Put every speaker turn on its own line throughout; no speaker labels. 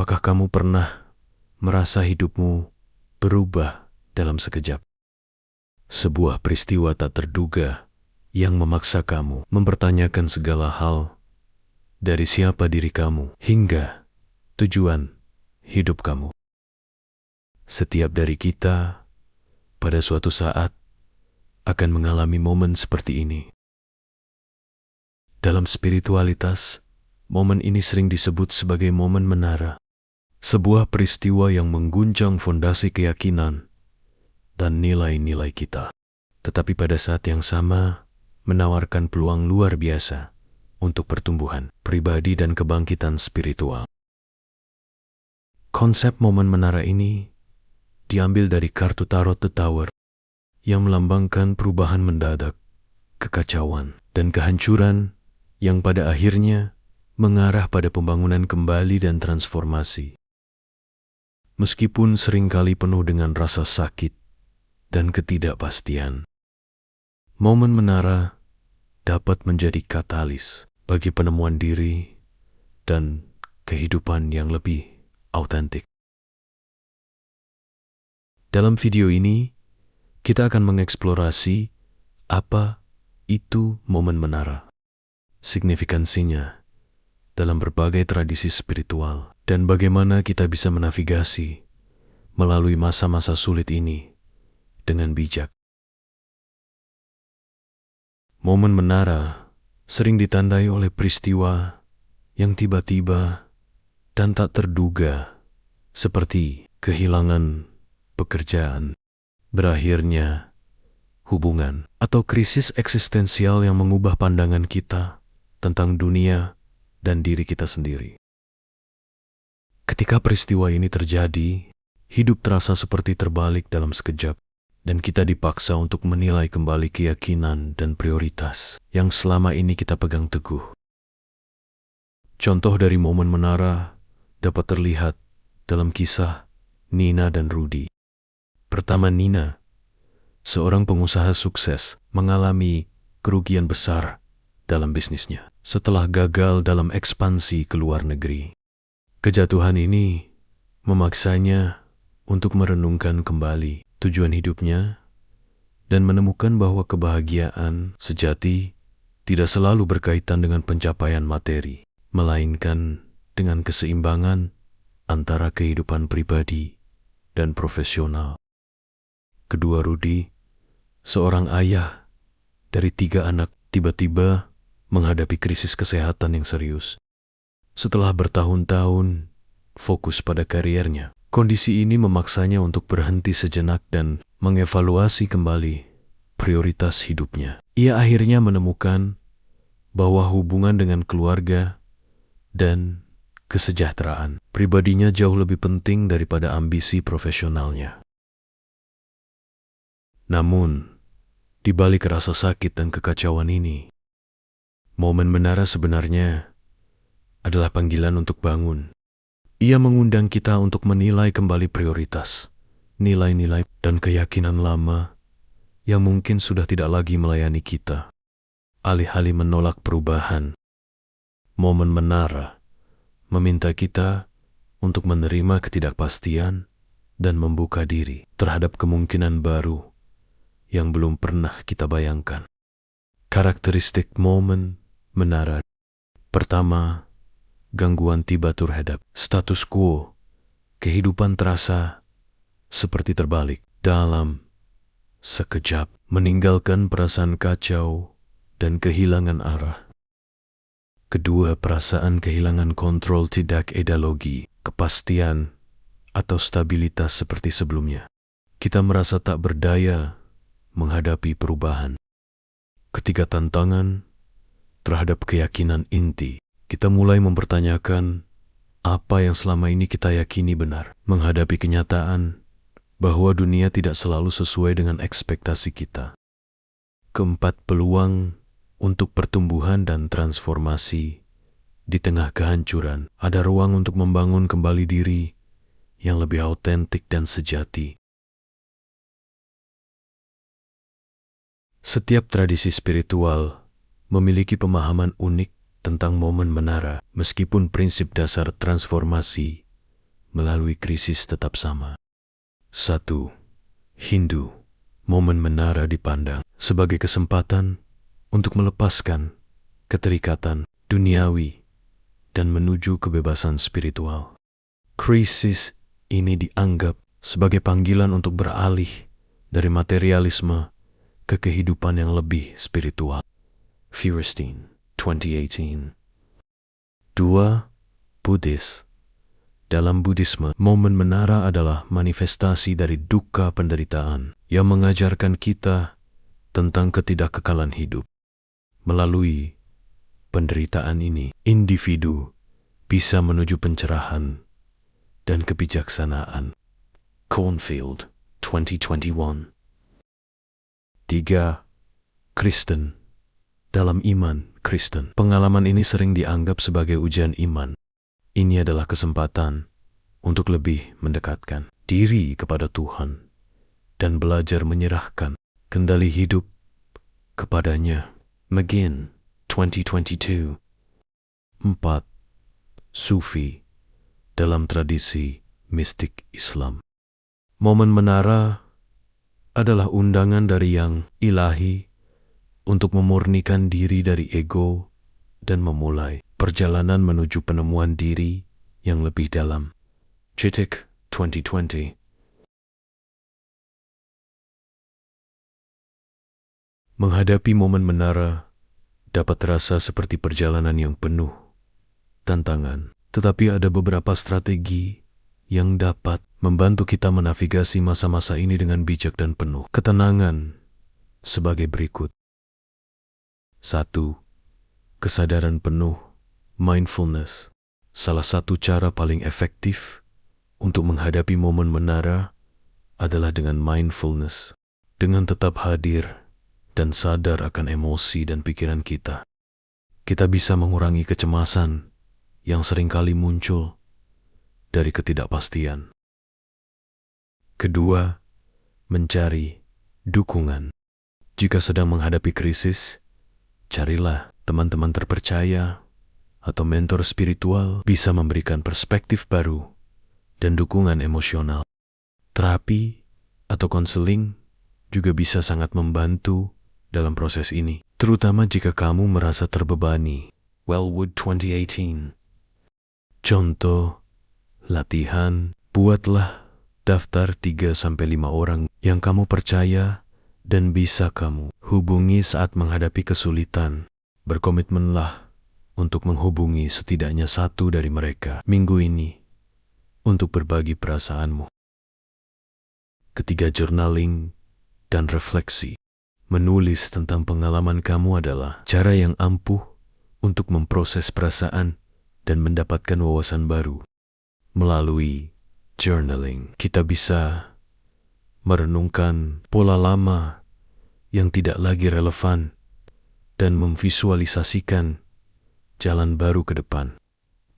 Apakah kamu pernah merasa hidupmu berubah dalam sekejap? Sebuah peristiwa tak terduga yang memaksa kamu mempertanyakan segala hal, dari siapa diri kamu hingga tujuan hidup kamu. Setiap dari kita pada suatu saat akan mengalami momen seperti ini. Dalam spiritualitas, momen ini sering disebut sebagai momen menara, sebuah peristiwa yang mengguncang fondasi keyakinan dan nilai-nilai kita. Tetapi pada saat yang sama, menawarkan peluang luar biasa untuk pertumbuhan pribadi dan kebangkitan spiritual. Konsep momen menara ini diambil dari kartu tarot The Tower yang melambangkan perubahan mendadak, kekacauan, dan kehancuran yang pada akhirnya mengarah pada pembangunan kembali dan transformasi. Meskipun seringkali penuh dengan rasa sakit dan ketidakpastian, momen menara dapat menjadi katalis bagi penemuan diri dan kehidupan yang lebih autentik. Dalam video ini, kita akan mengeksplorasi apa itu momen menara, signifikansinya dalam berbagai tradisi spiritual, dan bagaimana kita bisa menavigasi melalui masa-masa sulit ini dengan bijak. Momen menara sering ditandai oleh peristiwa yang tiba-tiba dan tak terduga, seperti kehilangan pekerjaan, berakhirnya hubungan, atau krisis eksistensial yang mengubah pandangan kita tentang dunia dan diri kita sendiri. Ketika peristiwa ini terjadi, hidup terasa seperti terbalik dalam sekejap, dan kita dipaksa untuk menilai kembali keyakinan dan prioritas yang selama ini kita pegang teguh. Contoh dari momen menara dapat terlihat dalam kisah Nina dan Rudy. Pertama, Nina, seorang pengusaha sukses, mengalami kerugian besar dalam bisnisnya setelah gagal dalam ekspansi ke luar negeri. Kejatuhan ini memaksanya untuk merenungkan kembali tujuan hidupnya dan menemukan bahwa kebahagiaan sejati tidak selalu berkaitan dengan pencapaian materi, melainkan dengan keseimbangan antara kehidupan pribadi dan profesional. Kedua, Rudy, seorang ayah dari 3 anak, tiba-tiba menghadapi krisis kesehatan yang serius. Setelah bertahun-tahun fokus pada kariernya, kondisi ini memaksanya untuk berhenti sejenak dan mengevaluasi kembali prioritas hidupnya. Ia akhirnya menemukan bahwa hubungan dengan keluarga dan kesejahteraan pribadinya jauh lebih penting daripada ambisi profesionalnya. Namun, di balik rasa sakit dan kekacauan ini, momen menara sebenarnya adalah panggilan untuk bangun. Ia mengundang kita untuk menilai kembali prioritas, nilai-nilai, dan keyakinan lama yang mungkin sudah tidak lagi melayani kita. Alih-alih menolak perubahan, momen menara meminta kita untuk menerima ketidakpastian dan membuka diri terhadap kemungkinan baru yang belum pernah kita bayangkan. Karakteristik momen menara. Pertama, gangguan tiba terhadap status quo. Kehidupan terasa seperti terbalik dalam sekejap, meninggalkan perasaan kacau dan kehilangan arah. Kedua, perasaan kehilangan kontrol, tidak ada lagi kepastian atau stabilitas seperti sebelumnya. Kita merasa tak berdaya menghadapi perubahan. Ketiga, tantangan terhadap keyakinan inti. Kita mulai mempertanyakan apa yang selama ini kita yakini benar, menghadapi kenyataan bahwa dunia tidak selalu sesuai dengan ekspektasi kita. Keempat, peluang untuk pertumbuhan dan transformasi. Di tengah kehancuran, ada ruang untuk membangun kembali diri yang lebih autentik dan sejati. Setiap tradisi spiritual memiliki pemahaman unik tentang momen menara, meskipun prinsip dasar transformasi melalui krisis tetap sama. 1. Hindu, momen menara dipandang sebagai kesempatan untuk melepaskan keterikatan duniawi dan menuju kebebasan spiritual. Krisis ini dianggap sebagai panggilan untuk beralih dari materialisme ke kehidupan yang lebih spiritual. Feuerstein, 2018. 2. Buddhis. Dalam Buddhisme, momen menara adalah manifestasi dari dukkha penderitaan yang mengajarkan kita tentang ketidakkekalan hidup. Melalui penderitaan ini, individu bisa menuju pencerahan dan kebijaksanaan. Cornfield, 2021. 3. Kristen. Dalam iman Kristen, pengalaman ini sering dianggap sebagai ujian iman. Ini adalah kesempatan untuk lebih mendekatkan diri kepada Tuhan dan belajar menyerahkan kendali hidup kepadanya. McGinn, 2022. 4. Sufi. Dalam tradisi mistik Islam, momen menara adalah undangan dari yang ilahi untuk memurnikan diri dari ego dan memulai perjalanan menuju penemuan diri yang lebih dalam. Chittick, 2020. Menghadapi momen menara dapat terasa seperti perjalanan yang penuh tantangan, tetapi ada beberapa strategi yang dapat membantu kita menavigasi masa-masa ini dengan bijak dan penuh ketenangan sebagai berikut. 1. Kesadaran penuh, mindfulness. Salah satu cara paling efektif untuk menghadapi momen menara adalah dengan mindfulness, dengan tetap hadir dan sadar akan emosi dan pikiran kita. Kita bisa mengurangi kecemasan yang seringkali muncul dari ketidakpastian. Kedua, mencari dukungan. Jika sedang menghadapi krisis, carilah teman-teman terpercaya atau mentor spiritual bisa memberikan perspektif baru dan dukungan emosional. Terapi atau konseling juga bisa sangat membantu dalam proses ini, terutama jika kamu merasa terbebani. Wellwood, 2018. Contoh latihan, buatlah daftar 3-5 orang yang kamu percaya dan bisa kamu hubungi saat menghadapi kesulitan. Berkomitmenlah untuk menghubungi setidaknya 1 dari mereka minggu ini untuk berbagi perasaanmu. Ketiga, journaling dan refleksi. Menulis tentang pengalaman kamu adalah cara yang ampuh untuk memproses perasaan dan mendapatkan wawasan baru. Melalui journaling, kita bisa merenungkan pola lama yang tidak lagi relevan dan memvisualisasikan jalan baru ke depan.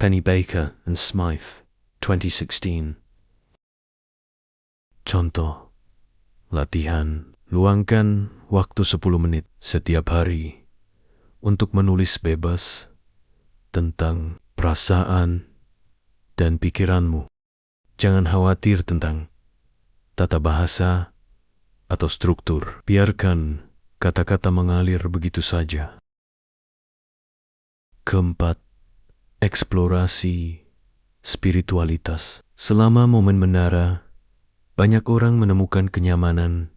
Penny Baker and Smythe, 2016. Contoh latihan, luangkan waktu 10 menit setiap hari untuk menulis bebas tentang perasaan dan pikiranmu. Jangan khawatir tentang tata bahasa atau struktur. Biarkan kata-kata mengalir begitu saja. Keempat, eksplorasi spiritualitas. Selama momen menara, banyak orang menemukan kenyamanan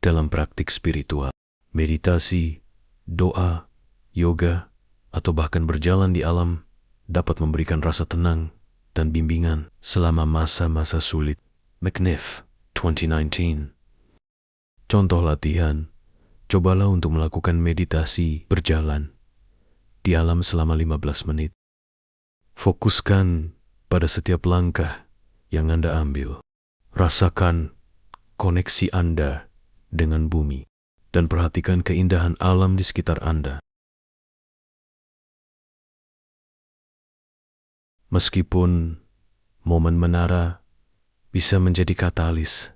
dalam praktik spiritual. Meditasi, doa, yoga, atau bahkan berjalan di alam dapat memberikan rasa tenang dan bimbingan selama masa-masa sulit. McNiff, 2019. Contoh latihan, cobalah untuk melakukan meditasi berjalan di alam selama 15 menit. Fokuskan pada setiap langkah yang Anda ambil. Rasakan koneksi Anda dengan bumi dan perhatikan keindahan alam di sekitar Anda. Meskipun momen menara bisa menjadi katalis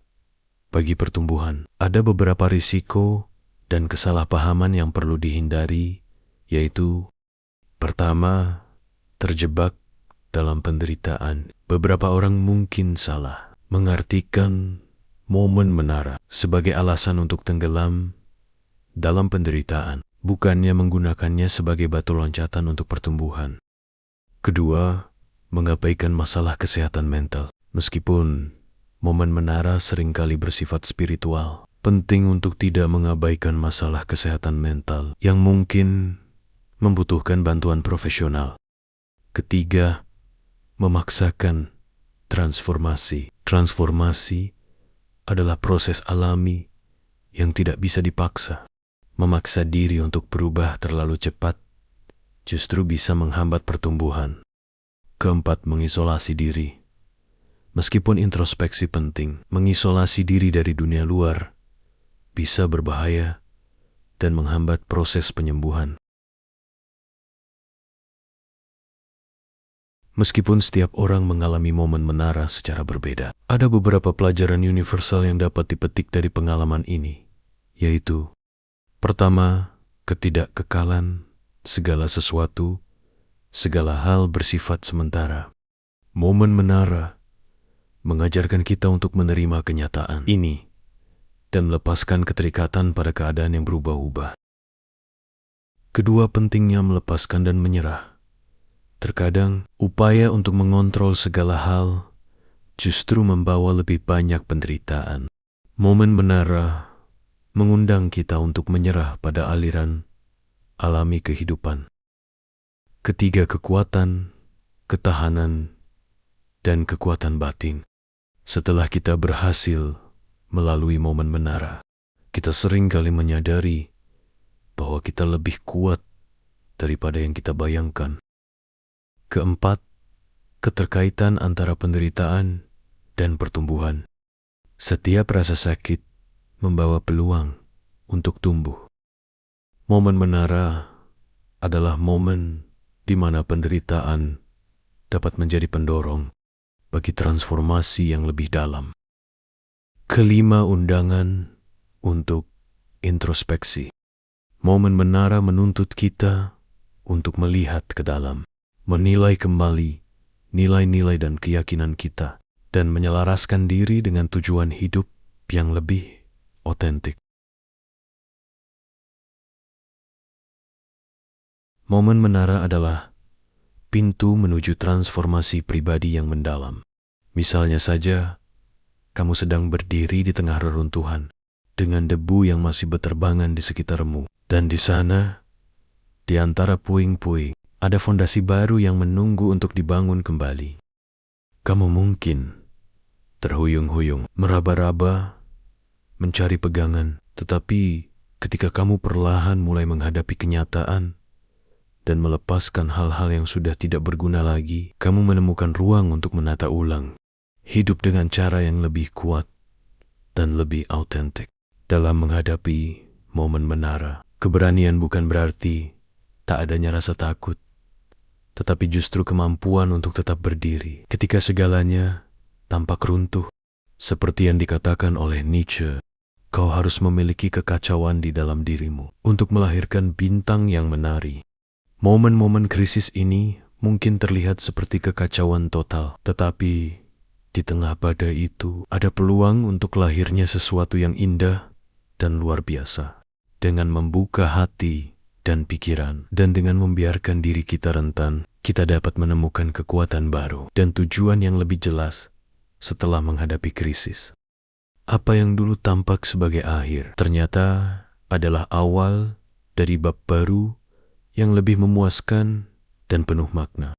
bagi pertumbuhan, ada beberapa risiko dan kesalahpahaman yang perlu dihindari, yaitu pertama, terjebak dalam penderitaan. Beberapa orang mungkin salah mengartikan momen menara sebagai alasan untuk tenggelam dalam penderitaan, bukannya menggunakannya sebagai batu loncatan untuk pertumbuhan. Kedua, mengabaikan masalah kesehatan mental. Meskipun momen menara seringkali bersifat spiritual, penting untuk tidak mengabaikan masalah kesehatan mental yang mungkin membutuhkan bantuan profesional. Ketiga, memaksakan transformasi. Transformasi adalah proses alami yang tidak bisa dipaksa. Memaksa diri untuk berubah terlalu cepat justru bisa menghambat pertumbuhan. Keempat, mengisolasi diri. Meskipun introspeksi penting, mengisolasi diri dari dunia luar bisa berbahaya dan menghambat proses penyembuhan. Meskipun setiap orang mengalami momen menara secara berbeda, ada beberapa pelajaran universal yang dapat dipetik dari pengalaman ini, yaitu: pertama, ketidakkekalan segala sesuatu, segala hal bersifat sementara. Momen menara mengajarkan kita untuk menerima kenyataan ini dan melepaskan keterikatan pada keadaan yang berubah-ubah. Kedua, pentingnya melepaskan dan menyerah. Terkadang, upaya untuk mengontrol segala hal justru membawa lebih banyak penderitaan. Momen menara mengundang kita untuk menyerah pada aliran alami kehidupan. Ketiga, kekuatan, ketahanan, dan kekuatan batin. Setelah kita berhasil melalui momen menara, kita seringkali menyadari bahwa kita lebih kuat daripada yang kita bayangkan. Keempat, keterkaitan antara penderitaan dan pertumbuhan. Setiap rasa sakit membawa peluang untuk tumbuh. Momen menara adalah momen di mana penderitaan dapat menjadi pendorong bagi transformasi yang lebih dalam. Kelima, undangan untuk introspeksi. Momen menara menuntut kita untuk melihat ke dalam, menilai kembali nilai-nilai dan keyakinan kita, dan menyelaraskan diri dengan tujuan hidup yang lebih otentik. Momen menara adalah pintu menuju transformasi pribadi yang mendalam. Misalnya saja, kamu sedang berdiri di tengah reruntuhan dengan debu yang masih berterbangan di sekitarmu, dan di sana, di antara puing-puing, ada fondasi baru yang menunggu untuk dibangun kembali. Kamu mungkin terhuyung-huyung, meraba-raba, mencari pegangan, tetapi ketika kamu perlahan mulai menghadapi kenyataan dan melepaskan hal-hal yang sudah tidak berguna lagi, kamu menemukan ruang untuk menata ulang hidup dengan cara yang lebih kuat dan lebih autentik. Dalam menghadapi momen menara, keberanian bukan berarti tak adanya rasa takut, tetapi justru kemampuan untuk tetap berdiri ketika segalanya tampak runtuh. Seperti yang dikatakan oleh Nietzsche, kau harus memiliki kekacauan di dalam dirimu untuk melahirkan bintang yang menari. Momen-momen krisis ini mungkin terlihat seperti kekacauan total, tetapi di tengah badai itu ada peluang untuk lahirnya sesuatu yang indah dan luar biasa. Dengan membuka hati dan pikiran, dan dengan membiarkan diri kita rentan, kita dapat menemukan kekuatan baru dan tujuan yang lebih jelas setelah menghadapi krisis. Apa yang dulu tampak sebagai akhir, ternyata adalah awal dari bab baru yang lebih memuaskan dan penuh makna.